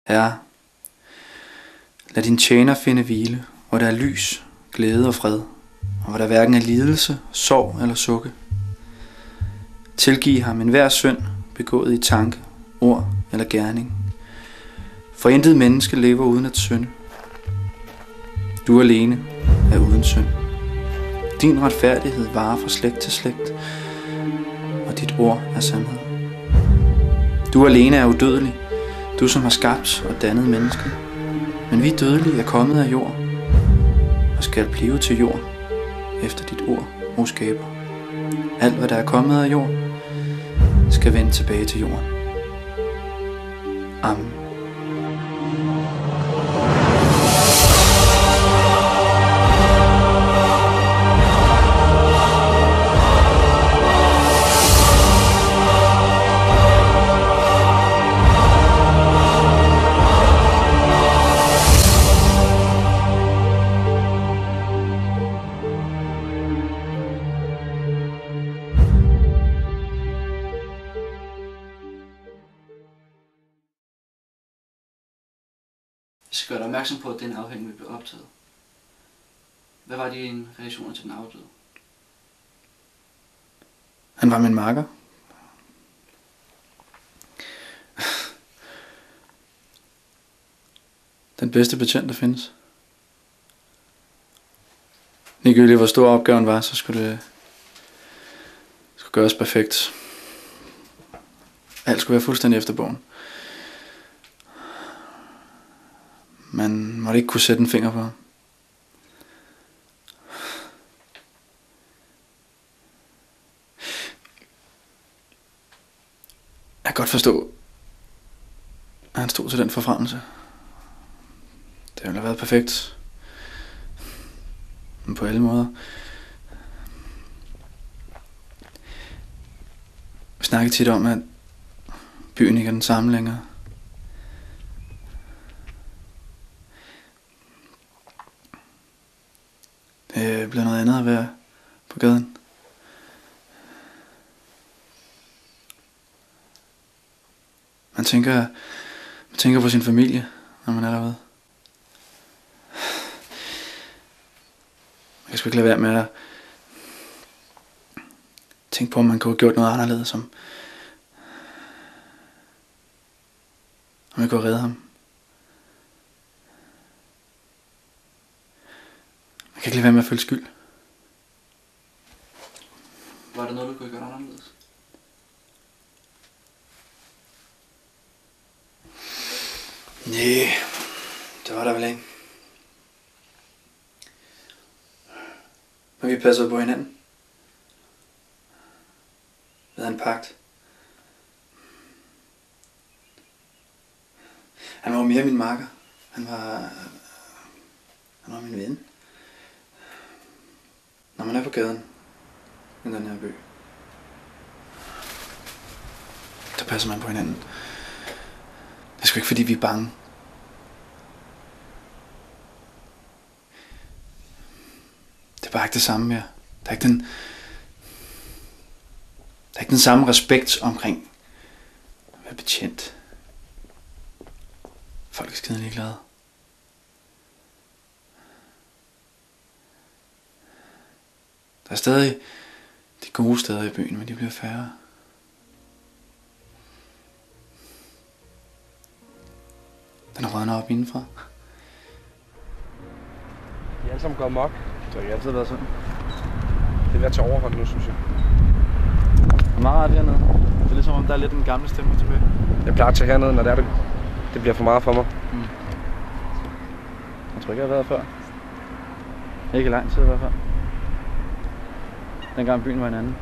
Herre, lad din tjener finde hvile, hvor der er lys, glæde og fred, og hvor der hverken er lidelse, sorg eller sukke. Tilgiv ham enhver synd, begået i tanke, ord eller gerning. For intet menneske lever uden at synde. Du alene er uden synd. Din retfærdighed varer fra slægt til slægt, og dit ord er sandhed. Du alene er udødelig, du som har skabt og dannet mennesket. Men vi dødelige er kommet af jord, og skal blive til jord efter dit ord, o skaber. Alt hvad der er kommet af jord, skal vende tilbage til jorden. Amen. Jeg skal gøre dig opmærksom på, at den afhængig vil blive optaget. Hvad var dine reaktioner til den afdøde? Han var min makker. Den bedste betjent, der findes. Ligegyldigt hvor stor opgaven var, så skulle det gøres perfekt. Alt skulle være fuldstændig efter bogen. Man måtte ikke kunne sætte en finger på ham. Jeg kan godt forstå, at han stod til den forfremmelse. Det ville have været perfekt. Men på alle måder. Vi snakker tit om, at byen ikke er den samme længere. Det bliver noget andet at være på gaden. Man tænker på sin familie, når man er derude. Man kan sgu ikke lade være med at tænke på, om man kunne have gjort noget anderledes, om jeg kunne redde ham. Jeg kan ikke lade være med at føle skyld. Var der noget, du kunne gøre anderledes? Nej, det var der vel ikke. Men vi passede på hinanden. Vi havde en pagt. Han var mere min makker. Han var min ven. Når man er på gaden i den her by, der passer man på hinanden. Det er sgu ikke fordi vi er bange. Det er bare ikke det samme mere. Der er ikke den samme respekt omkring at være betjent. Folk er skide ligeglade. Der er stadig de gode steder i byen, men de bliver færre. Den rådner op indenfra. De er alle sammen gået amok. Det har ikke altid været sådan. Det er ved at tage overhånd nu, synes jeg. Det er meget rart hernede. Det er ligesom om, der er lidt den gamle stemme tilbage. Jeg plejer at tage hernede, når det bliver for meget for mig. Jeg tror ikke, jeg har været før. Ikke lang tid i hvert fald. Dengang byen var en anden.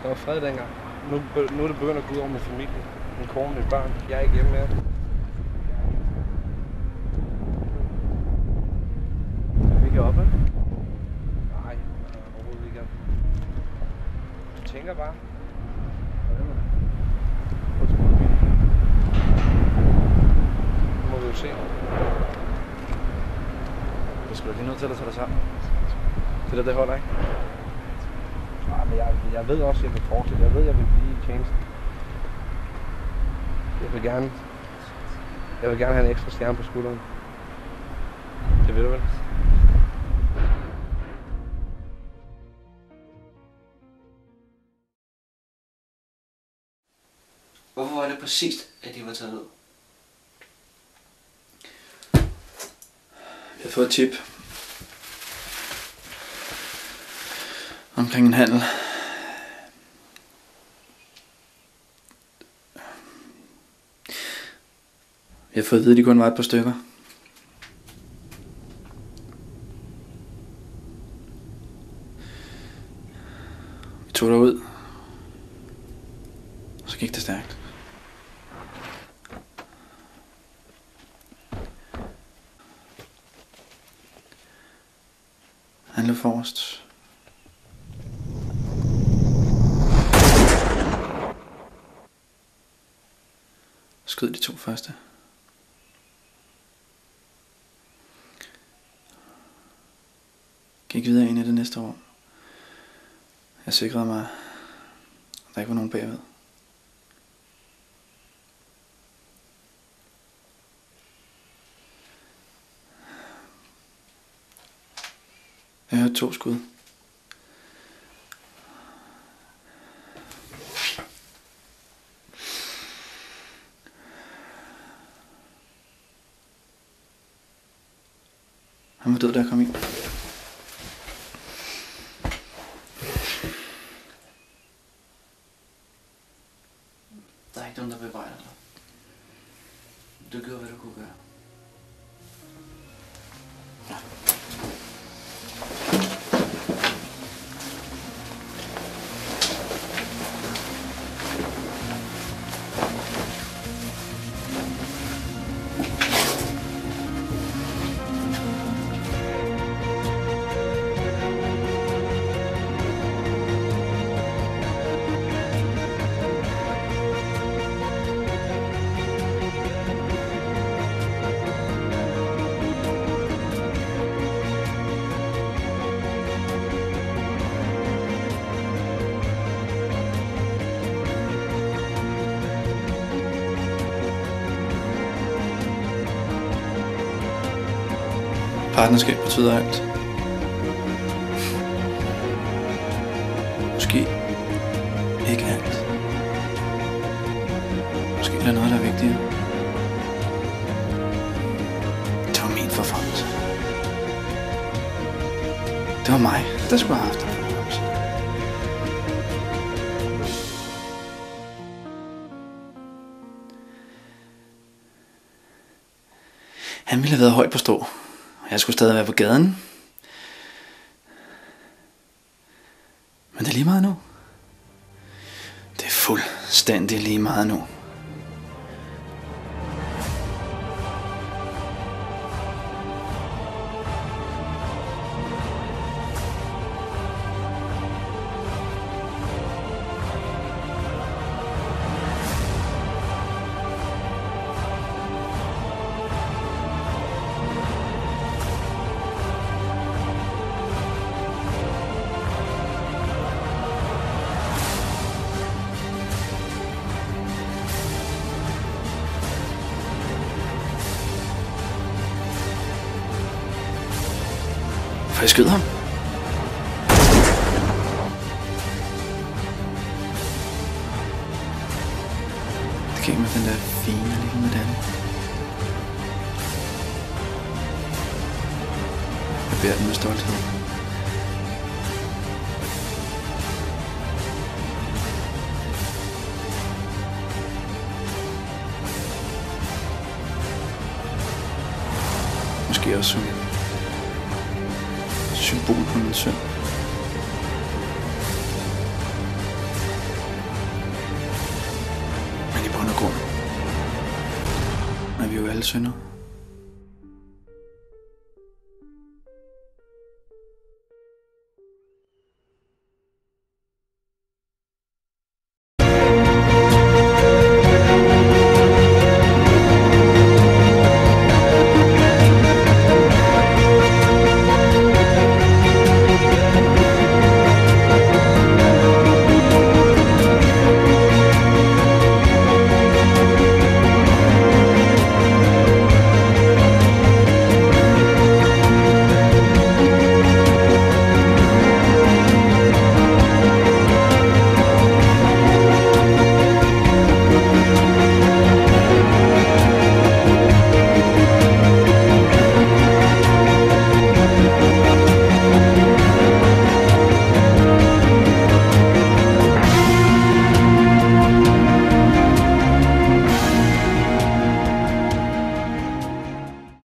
Der var fred dengang. Nu er det begyndt at gå ud over min familie. Min kone, mine børn. Jeg er ikke hjemme mere. Vi kan op, ikke? Nej, overhovedet ikke. Du tænker bare. Nu må vi jo se. Du skal lige nødt til at tage dig sammen. Det holder ikke. Nej, men jeg ved også, at jeg vil fortsætte. Jeg ved, at jeg vil blive i tjenesten. Jeg vil gerne Jeg vil gerne have en ekstra stjerne på skulderen. Det ved du vel? Hvorfor var det præcist, at de var taget ud? Jeg har fået et tip omkring en handel. Jeg har fået at vide, at de kun var et par stykker. Vi tog derud, og så gik det stærkt. Han løb forrest. Skød de to første. Gik videre ind i det næste rum. Jeg sikrede mig, at der ikke var nogen bagved. Jeg hørte 2 skud. Han var død, da jeg kom ind. Der er ikke nogen, der bebrejder dig. Du gjorde, hvad du kunne gøre. Partnerskab betyder alt. Måske ikke alt. Måske er der noget, der er vigtigere. Det var min forfremmelse. Det var mig, der skulle have haft den forfremmelse. Han ville have været højt på strå. Jeg skulle stadig være på gaden. Men det er lige meget nu. Det er fuldstændig lige meget nu. For jeg skød ham. Det gav mig den der fine lille medalje. Jeg bærer den med stolthed. Måske også som symbol på min søn. Men i bund og grund er vi jo alle synder.